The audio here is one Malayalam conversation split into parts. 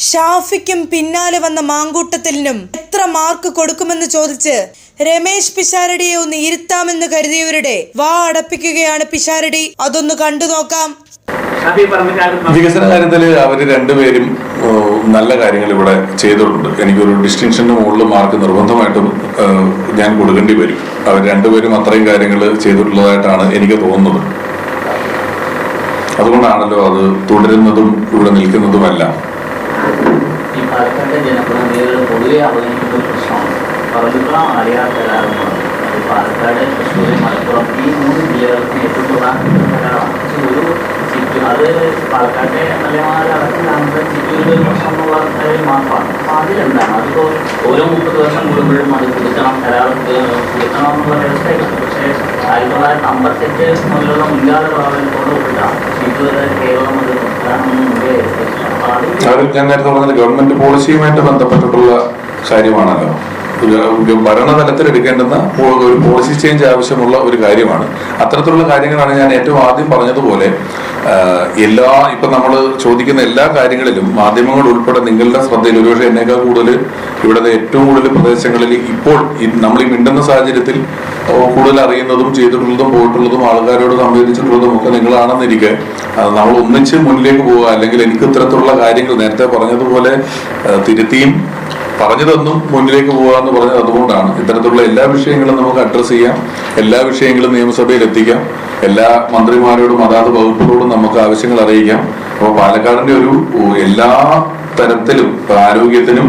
ഷാഫിക്കും പിന്നാലെ വന്ന മാങ്കൂട്ടത്തിലിനും എത്ര മാർക്ക് കൊടുക്കുമെന്ന് ചോദിച്ച് രമേശ് പിഷാരടിയെ ഒന്ന് ഇരുത്താമെന്ന് കരുതിയവരുടെ വാ അടപ്പിക്കുകയാണ് പിഷാരടി. അതൊന്ന് കണ്ടു നോക്കാം. വികസന കാര്യത്തിൽ അവർ രണ്ടുപേരും നല്ല കാര്യങ്ങൾ ഇവിടെ ചെയ്തിട്ടുണ്ട്. എനിക്കൊരു ഡിസ്റ്റിങ്ഷന്റെ മുകളിൽ മാർക്ക് നിർബന്ധമായിട്ടും ഞാൻ കൊടുക്കേണ്ടി വരും. അവർ രണ്ടുപേരും അത്രയും കാര്യങ്ങൾ ചെയ്തിട്ടുള്ളതായിട്ടാണ് എനിക്ക് തോന്നുന്നത്. അതുകൊണ്ടാണല്ലോ അത് തുടരുന്നതും ഇവിടെ നിൽക്കുന്നതുമല്ല. ഈ പാലക്കാട്ടെ ജനപ്രതിനിധികൾ പൊതുവെ അവഗണിക്കുന്ന ഒരു പ്രശ്നമാണ് പറമ്പിക്കുളം ആളിയാർ കരാറെന്നുള്ളത്. അത് പാലക്കാട്, തൃശ്ശൂർ, മലപ്പുറം ഈ 3 ജില്ലകൾക്ക് ഏറ്റവും പ്രധാനപ്പെട്ട കരാറാണ്. അത് പാലക്കാട്ടെ മലയാളടക്കമില്ലാത്ത ചിറ്റൂരിൽ ഒരു പ്രശ്നം എന്നുള്ള കാര്യത്തിൽ മാത്രമാണ്. അപ്പോൾ അതിലെന്താണ് അതിപ്പോൾ ഓരോ 30 വർഷം കൂടുമ്പോഴും അത് പുതുക്കണം, കരാർ പുതുക്കണം എന്നുള്ള വ്യവസ്ഥയാണ്. പക്ഷേ 1958 മുതലുള്ള മുൻകാല പ്രാബല്യത്തോടുകൂടിയാണ് ചിറ്റൂർ കേരളം അത് പ്രധാനമൊന്നും മുമ്പേ ഞാൻ നേരത്തെ പറഞ്ഞത് ഗവൺമെന്റ് പോളിസിയുമായിട്ട് ബന്ധപ്പെട്ടിട്ടുള്ള കാര്യമാണല്ലോ. ഭരണതലത്തിൽ എടുക്കേണ്ടുന്ന ഒരു പോളിസി ചേഞ്ച് ആവശ്യമുള്ള ഒരു കാര്യമാണ്. അത്തരത്തിലുള്ള കാര്യങ്ങളാണ് ഞാൻ ഏറ്റവും ആദ്യം പറഞ്ഞതുപോലെ ഇപ്പൊ നമ്മൾ ചോദിക്കുന്ന എല്ലാ കാര്യങ്ങളിലും മാധ്യമങ്ങൾ ഉൾപ്പെടെ നിങ്ങളുടെ ശ്രദ്ധയിൽ ഒരുപക്ഷെ എന്നേക്കാൾ കൂടുതൽ ഇവിടുത്തെ ഏറ്റവും കൂടുതൽ പ്രദേശങ്ങളിൽ ഇപ്പോൾ നമ്മൾ ഈ മിണ്ടുന്ന സാഹചര്യത്തിൽ കൂടുതൽ അറിയുന്നതും ചെയ്തിട്ടുള്ളതും പോയിട്ടുള്ളതും ആൾക്കാരോട് സംവേദിച്ചിട്ടുള്ളതും ഒക്കെ നിങ്ങളാണെന്നിരിക്കെ നമ്മൾ ഒന്നിച്ച് മുന്നിലേക്ക് പോവുക, അല്ലെങ്കിൽ എനിക്ക് ഇത്തരത്തിലുള്ള കാര്യങ്ങൾ നേരത്തെ പറഞ്ഞതുപോലെ തിരുത്തിയും പറഞ്ഞു തന്നും മുന്നിലേക്ക് പോവുക എന്ന് പറഞ്ഞത് അതുകൊണ്ടാണ്. ഇത്തരത്തിലുള്ള എല്ലാ വിഷയങ്ങളും നമുക്ക് അഡ്രസ് ചെയ്യാം, എല്ലാ വിഷയങ്ങളും നിയമസഭയിൽ എത്തിക്കാം, എല്ലാ മന്ത്രിമാരോടും അതാത് വകുപ്പുകളോടും നമുക്ക് ആവശ്യങ്ങൾ അറിയിക്കാം. അപ്പോൾ പാലക്കാടിന്റെ ഒരു എല്ലാ തരത്തിലും ആരോഗ്യത്തിനും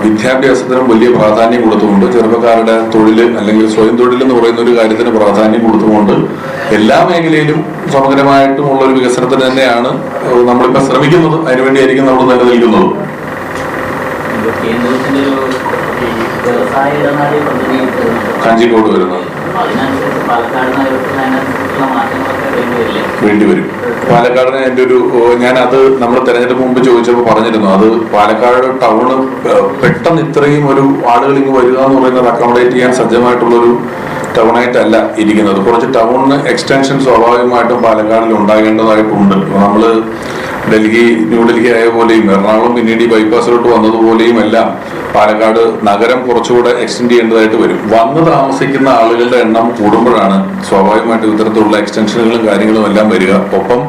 വിദ്യാഭ്യാസത്തിനും വലിയ പ്രാധാന്യം കൊടുത്തുകൊണ്ട്, ചെറുപ്പക്കാരുടെ തൊഴിൽ അല്ലെങ്കിൽ സ്വയം തൊഴിൽ എന്ന് പറയുന്ന ഒരു കാര്യത്തിന് പ്രാധാന്യം കൊടുത്തുകൊണ്ട് എല്ലാ മേഖലയിലും സമഗ്രമായിട്ടുമുള്ള ഒരു വികസനത്തിന് തന്നെയാണ് നമ്മളിപ്പോൾ ശ്രമിക്കുന്നത്. അതിനുവേണ്ടിയായിരിക്കും നമ്മൾ നിലനിൽക്കുന്നത്. കേന്ദ്രത്തിന്റെ ഒരു വ്യവസായ ഇടനാഴി പദ്ധതി കാഞ്ചിക്കോട് വരുന്നത് വേണ്ടിവരും. പാലക്കാടിന് എൻ്റെ ഒരു ഞാനത് നമ്മൾ തെരഞ്ഞെടുപ്പ് മുമ്പ് ചോദിച്ചപ്പോൾ പറഞ്ഞിരുന്നു, അത് പാലക്കാട് ടൗണ് പെട്ടെന്ന് ഇത്രയും ഒരു ആളുകൾ ഇങ്ങ് വരിക എന്ന് പറയുന്നത് അക്കോമഡേറ്റ് ചെയ്യാൻ സജ്ജമായിട്ടുള്ളൊരു ടൗണായിട്ടല്ല ഇരിക്കുന്നത്. കുറച്ച് ടൗണിന് എക്സ്റ്റൻഷൻ സ്വാഭാവികമായിട്ടും പാലക്കാടിൽ ഉണ്ടാകേണ്ടതായിട്ടുണ്ട്. നമ്മള് ന്യൂഡൽഹി ആയ പോലെയും എറണാകുളം പിന്നീട് ഈ ബൈപ്പാസിലോട്ട് വന്നതുപോലെയും എല്ലാം പാലക്കാട് നഗരം കുറച്ചുകൂടെ എക്സ്റ്റെൻഡ് ചെയ്യേണ്ടതായിട്ട് വരും. വന്ന് താമസിക്കുന്ന ആളുകളുടെ എണ്ണം കൂടുമ്പോഴാണ് സ്വാഭാവികമായിട്ടും ഇത്തരത്തിലുള്ള എക്സ്റ്റൻഷനുകളും കാര്യങ്ങളും എല്ലാം വരിക. ഒപ്പം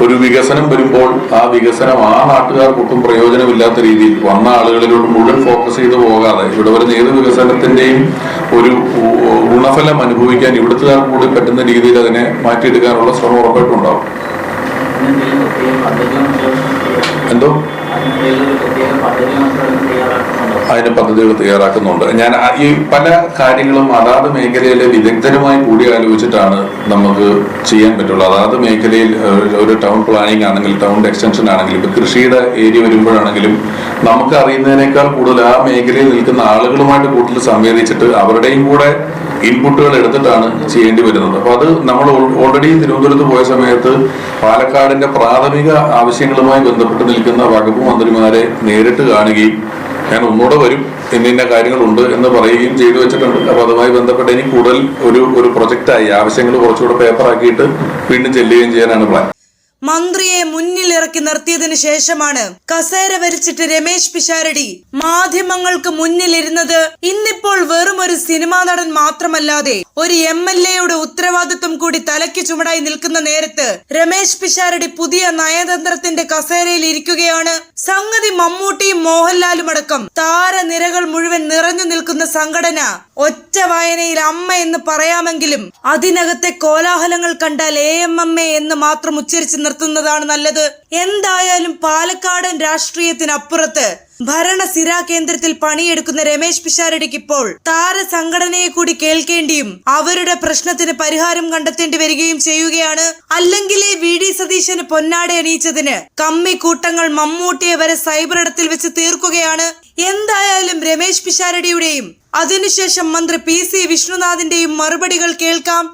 ഒരു വികസനം വരുമ്പോൾ ആ വികസനം ആ നാട്ടുകാർക്കൊട്ടും പ്രയോജനമില്ലാത്ത രീതിയിൽ വന്ന ആളുകളിലോട്ട് മുഴുവൻ ഫോക്കസ് ചെയ്ത് പോകാതെ ഇവിടെ വരുന്ന ഏത് വികസനത്തിന്റെയും ഒരു ഗുണഫലം അനുഭവിക്കാൻ ഇവിടുത്തുകാർക്ക് കൂടി പറ്റുന്ന രീതിയിൽ അതിനെ മാറ്റിയെടുക്കാനുള്ള ശ്രമം ഉറപ്പായിട്ടുണ്ടാവും. എന്തോ അതിന് പദ്ധതികൾ തയ്യാറാക്കുന്നുണ്ട്. ഞാൻ ഈ പല കാര്യങ്ങളും അതാത് മേഖലയിലെ വിദഗ്ധരുമായി കൂടി ആലോചിച്ചിട്ടാണ് നമുക്ക് ചെയ്യാൻ പറ്റുള്ളൂ. അതാത് മേഖലയിൽ ഒരു ടൗൺ പ്ലാനിങ് ആണെങ്കിലും ടൗൺ എക്സ്റ്റൻഷൻ ആണെങ്കിലും ഇപ്പൊ കൃഷിയുടെ ഏരിയ വരുമ്പോഴാണെങ്കിലും നമുക്ക് അറിയുന്നതിനേക്കാൾ കൂടുതൽ ആ മേഖലയിൽ നിൽക്കുന്ന ആളുകളുമായിട്ട് കൂടുതൽ സംവേദിച്ചിട്ട് അവരുടെയും കൂടെ ഇൻപുട്ടുകൾ എടുത്തിട്ടാണ് ചെയ്യേണ്ടി വരുന്നത്. അപ്പൊ അത് നമ്മൾ ഓൾറെഡി തിരുവനന്തപുരത്ത് പോയ സമയത്ത് പാലക്കാടിന്റെ പ്രാഥമിക ആവശ്യങ്ങളുമായി ബന്ധപ്പെട്ട് നിൽക്കുന്ന വകുപ്പ് മന്ത്രിമാരെ നേരിട്ട് കാണുകയും ഞാൻ ഒന്നുകൂടെ വരും, ഇന്ന കാര്യങ്ങളുണ്ട് എന്ന് പറയുകയും ചെയ്തു വെച്ചിട്ടുണ്ട്. അപ്പൊ അതുമായി ബന്ധപ്പെട്ട് ഇനി കൂടുതൽ ഒരു പ്രൊജക്റ്റായി ആവശ്യങ്ങൾ കുറച്ചുകൂടെ പേപ്പറാക്കിയിട്ട് വീണ്ടും ചെല്ലുകയും ചെയ്യാനാണ് പ്ലാൻ. മന്ത്രിയെ മുന്നിലിറക്കി നിർത്തിയതിനു ശേഷമാണ് കസേര വരിച്ചിട്ട് രമേശ് പിഷാരടി മാധ്യമങ്ങൾക്ക് മുന്നിലിരുന്നത്. ഇന്നിപ്പോൾ വെറും ഒരു സിനിമാ നടൻ മാത്രമല്ലാതെ ഒരു MLA-യുടെ ഉത്തരവാദിത്വം കൂടി തലയ്ക്ക് ചുമടായി നിൽക്കുന്ന നേരത്ത് രമേശ് പിഷാരടി പുതിയ നയതന്ത്രത്തിന്റെ കസേരയിൽ ഇരിക്കുകയാണ്. സംഗതി മമ്മൂട്ടിയും മോഹൻലാലും അടക്കം താരനിരകൾ മുഴുവൻ നിറഞ്ഞു നിൽക്കുന്ന സംഘടന ഒറ്റ വായനയിൽ അമ്മ എന്ന് പറയാമെങ്കിലും അതിനകത്തെ കോലാഹലങ്ങൾ കണ്ടാൽ AMMA എന്ന് മാത്രം ഉച്ചരിച്ച് നിർത്തുന്നതാണ് നല്ലത്. എന്തായാലും പാലക്കാടൻ രാഷ്ട്രീയത്തിനപ്പുറത്ത് ഭരണസിരാ കേന്ദ്രത്തിൽ പണിയെടുക്കുന്ന രമേശ് പിഷാരടിക്ക് ഇപ്പോൾ താരസംഘടനയെ കൂടി കേൾക്കേണ്ടിയും അവരുടെ പ്രശ്നത്തിന് പരിഹാരം കണ്ടെത്തേണ്ടി വരികയും ചെയ്യുകയാണ്. അല്ലെങ്കിലേ VD സതീശന് പൊന്നാട അണിയിച്ചതിന് കമ്മിക്കൂട്ടങ്ങൾ മമ്മൂട്ടിയെ വരെ സൈബർ ഇടത്തിൽ വെച്ച് തീർക്കുകയാണ്. എന്തായാലും രമേശ് പിഷാരടിയുടെയും അതിനുശേഷം മന്ത്രി PC വിഷ്ണുനാഥിന്റെയും മറുപടികൾ കേൾക്കാം.